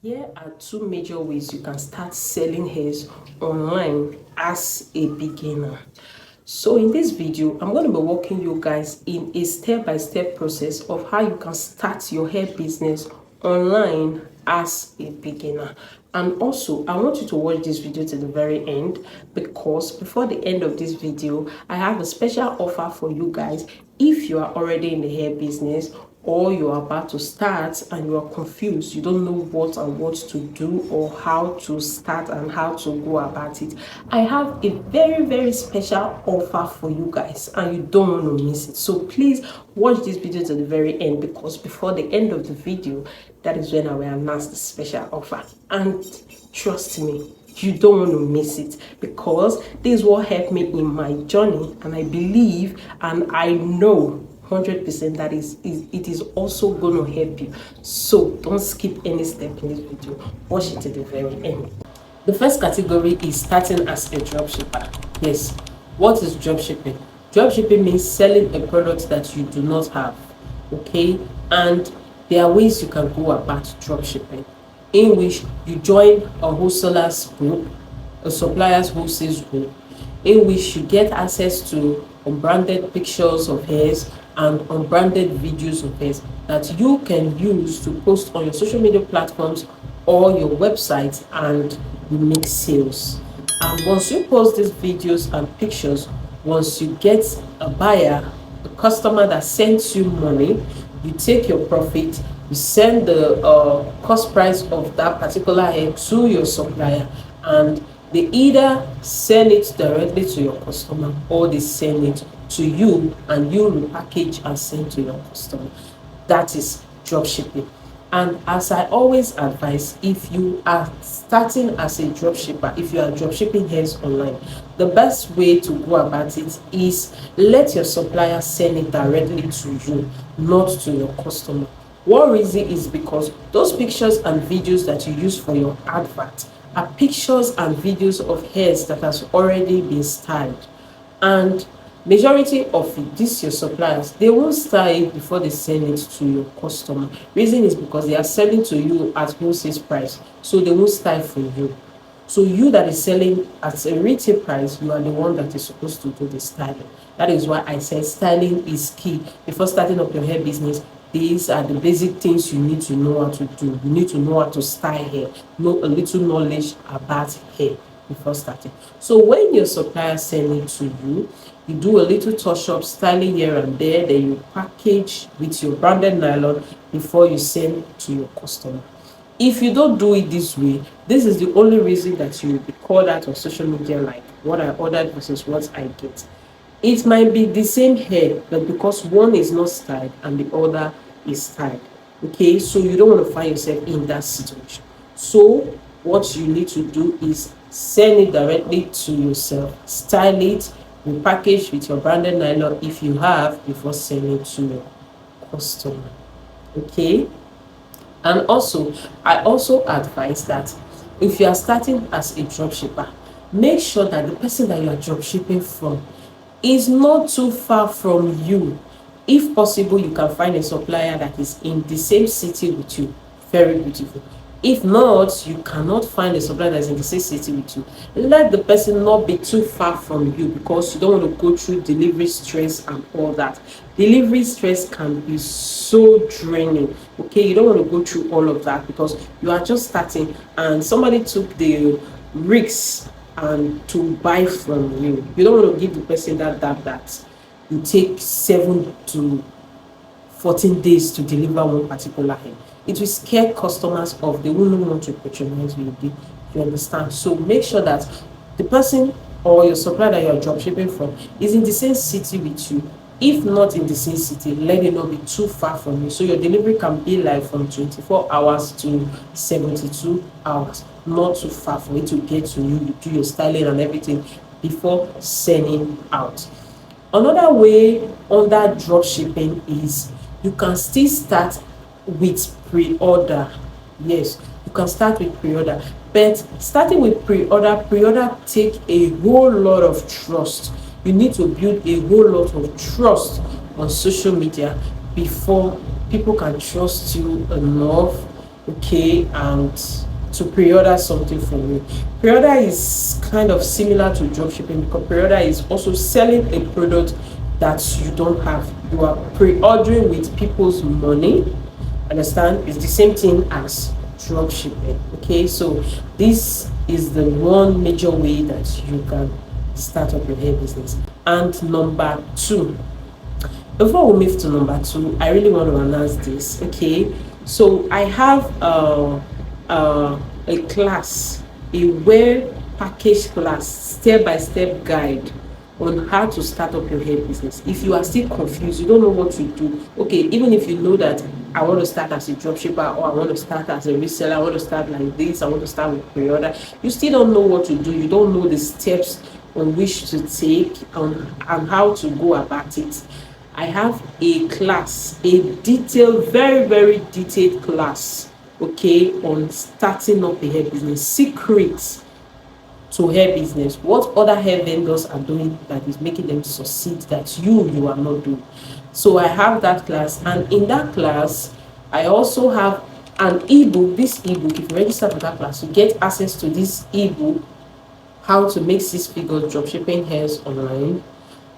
Here are two major ways you can start selling hairs online as a beginner. So in this video, I'm going to be walking you guys in a step-by-step process of how you can start your hair business online as a beginner. And also, I want you to watch this video to the very end, because before the end of this video, I have a special offer for you guys if you are already in the hair business, or you're about to start and you are confused, you don't know what and what to do or how to start and how to go about it. I have a very special offer for you guys and you don't want to miss it. So please watch this video to the very end, because before the end of the video, that is when I will announce the special offer. And trust me, you don't want to miss it, because this is what helped me in my journey, and I believe and I know 100% that it is also going to help you. So don't skip any step in this video. Watch it to the very end. The first category is starting as a dropshipper. Yes, what is dropshipping? Dropshipping means selling a product that you do not have. Okay, and there are ways you can go about dropshipping, in which you join a wholesalers group, a suppliers wholesale group, in which you get access to unbranded pictures of hairs and unbranded videos of hairs that you can use to post on your social media platforms or your website, and you make sales. And once you post these videos and pictures, once you get a buyer, a customer that sends you money, you take your profit, you send the cost price of that particular hair to your supplier, and they either send it directly to your customer or they send it to you and you repackage and send to your customer. That is dropshipping. And as I always advise, if you are starting as a dropshipper, if you are dropshipping hairs online, the best way to go about it is let your supplier send it directly to you, not to your customer. One reason is because those pictures and videos that you use for your advert are pictures and videos of hairs that has already been styled, and majority of this your suppliers, they won't style it before they send it to your customer. Reason is because they are selling to you at wholesale price, so they won't style for you. So you that is selling at a retail price, you are the one that is supposed to do the styling. That is why I said styling is key before starting up your hair business. These are the basic things you need to know how to do. You need to know how to style hair, know a little knowledge about hair before starting. So when your supplier send it to you, you do a little touch up styling here and there, then you package with your branded nylon before you send to your customer. If you don't do it this way, this is the only reason that you will be called out on social media like what I ordered versus what I get. It might be the same hair, but because one is not styled and the other is styled. Okay, so you don't want to find yourself in that situation. So what you need to do is send it directly to yourself, style it, repackage with your branded nylon if you have, before sending it to your customer. Okay, and also I also advise that if you are starting as a dropshipper, make sure that the person that you are dropshipping from is not too far from you. If possible, you can find a supplier that is in the same city with you. Very beautiful. If not, you cannot find a supplier that is in the same city with you, let the person not be too far from you, because you don't want to go through delivery stress and all that. Delivery stress can be so draining. Okay, you don't want to go through all of that because you are just starting and somebody took the risks and to buy from you. You don't want to give the person that you take 7 to 14 days to deliver one particular hair. It will scare customers off. They wouldn't want to patronize with you. You understand? So make sure that the person or your supplier that you are dropshipping from is in the same city with you. If not in the same city, let it not be too far from you, so your delivery can be like from 24 hours to 72 hours, not too far for it to get to you. You do your styling and everything before sending out. Another way under dropshipping is you can still start with pre-order. Yes, you can start with pre-order, but starting with pre-order take a whole lot of trust. You need to build a whole lot of trust on social media before people can trust you enough okay, and to pre-order something from you. Pre-order is kind of similar to dropshipping because pre-order is also selling a product that you don't have. You are pre-ordering with people's money. Understand? It's the same thing as dropshipping. Okay, so this is the one major way that you can start up your hair business. And number two, before we move to number two, I really want to announce this. Okay, so I have a class, a well packaged class, step-by-step guide on how to start up your hair business. If you are still confused, you don't know what to do, okay, even if you know that I want to start as a dropshipper, or I want to start as a reseller, I want to start like this, I want to start with pre-order, you still don't know what to do, you don't know the steps on which to take and how to go about it. I have a class, a detailed, very, very detailed class, okay, on starting up a hair business, secrets to hair business, what other hair vendors are doing that is making them succeed that you are not doing. So I have that class, and in that class I also have an ebook. This ebook, if you register for that class, you get access to this ebook, how to make 6-figure dropshipping hairs online.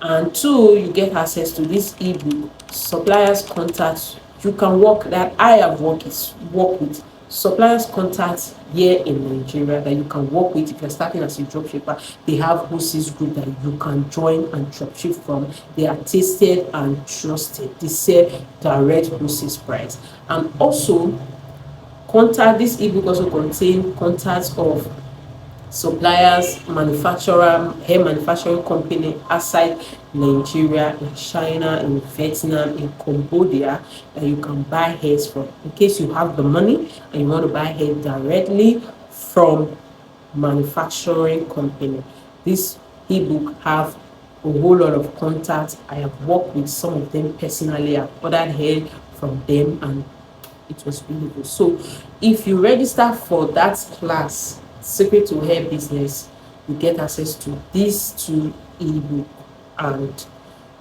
And two, you get access to this ebook, suppliers contacts. You can work that I have worked with suppliers contacts here in Nigeria that you can work with. If you're starting as a dropshipper, they have wholesale group that you can join and dropship from. They are tested and trusted. They sell direct wholesale price. And also, this ebook also contains contacts of suppliers, hair manufacturing company outside Nigeria, in China, in Vietnam, in Cambodia, that you can buy hairs from. In case you have the money and you want to buy hair directly from manufacturing company, this ebook have a whole lot of contacts. I have worked with some of them personally. I've ordered hair from them, and it was really good. So if you register for that class, Secret to Hair Business, you get access to these two ebook, and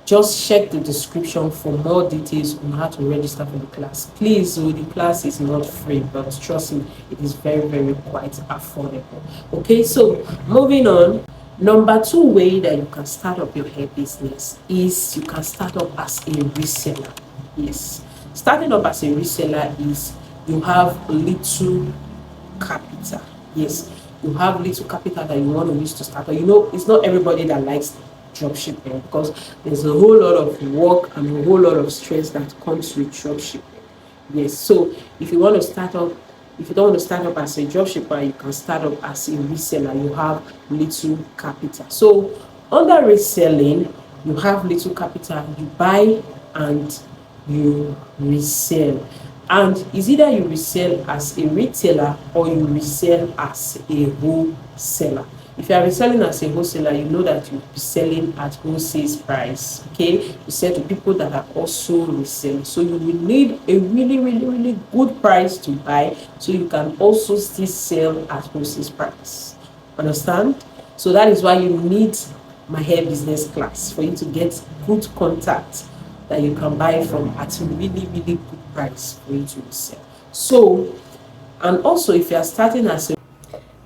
just check the description for more details on how to register for the class. Please, the class is not free, but trust me, it is very, very quite affordable. Okay, so moving on. Number two way that you can start up your hair business is you can start up as a reseller. Yes, starting up as a reseller is you have little capital. Yes, you have little capital that you want to use to start. You know, it's not everybody that likes dropshipping because there's a whole lot of work and a whole lot of stress that comes with dropshipping. Yes, so if you want to start up, if you don't want to start up as a dropshipper, you can start up as a reseller. You have little capital. So under reselling, you have little capital. You buy and you resell, and it's either you resell as a retailer or you resell as a wholesaler. If you are reselling as a wholesaler, you know that you'll be selling at wholesale price. Okay, you sell to people that are also reselling, so you will need a really, really, really good price to buy, so you can also still sell at wholesale price. Understand? So that is why you need my hair business class, for you to get good contact that you can buy from at a really, really good price for you to resell. So, and also if you are starting as a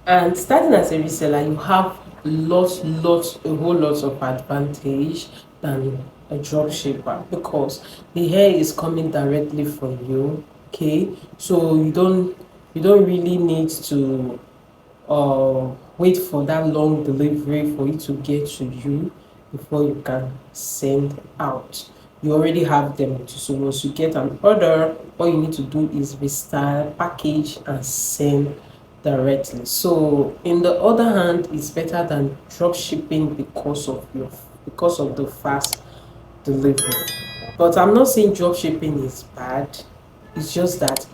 reseller, you have a whole lot of advantage than a drop shipper, because the hair is coming directly from you. Okay, so you don't really need to wait for that long delivery for it to get to you before you can send out. You already have them with you. So once you get an order, all you need to do is restyle, package, and send directly. So in the other hand, it's better than drop shipping because of the fast delivery. But I'm not saying drop shipping is bad. It's just that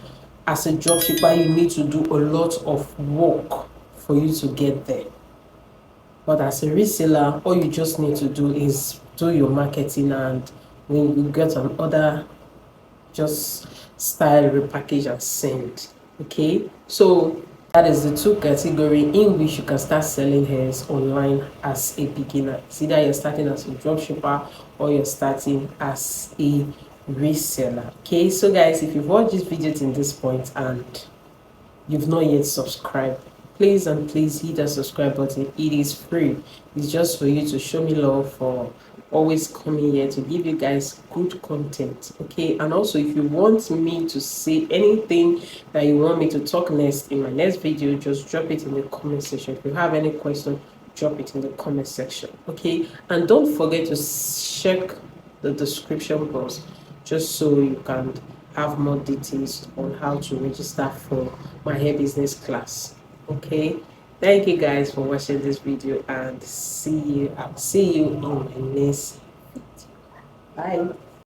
as a drop shipper, you need to do a lot of work for you to get there. But as a reseller, all you just need to do is do your marketing, and when you get an order, just style, repackage, and send. Okay, so that is the two category in which you can start selling hairs online as a beginner. It's either you're starting as a dropshipper or you're starting as a reseller. Okay, so guys, if you've watched this video to this point and you've not yet subscribed, please and please hit that subscribe button. It is free. It's just for you to show me love for always coming here to give you guys good content. Okay, and also if you want me to say anything that you want me to talk next in my next video, just drop it in the comment section. If you have any question, drop it in the comment section. Okay, and don't forget to check the description box just so you can have more details on how to register for my hair business class. Okay, thank you guys for watching this video, and I'll see you in my next video. Bye.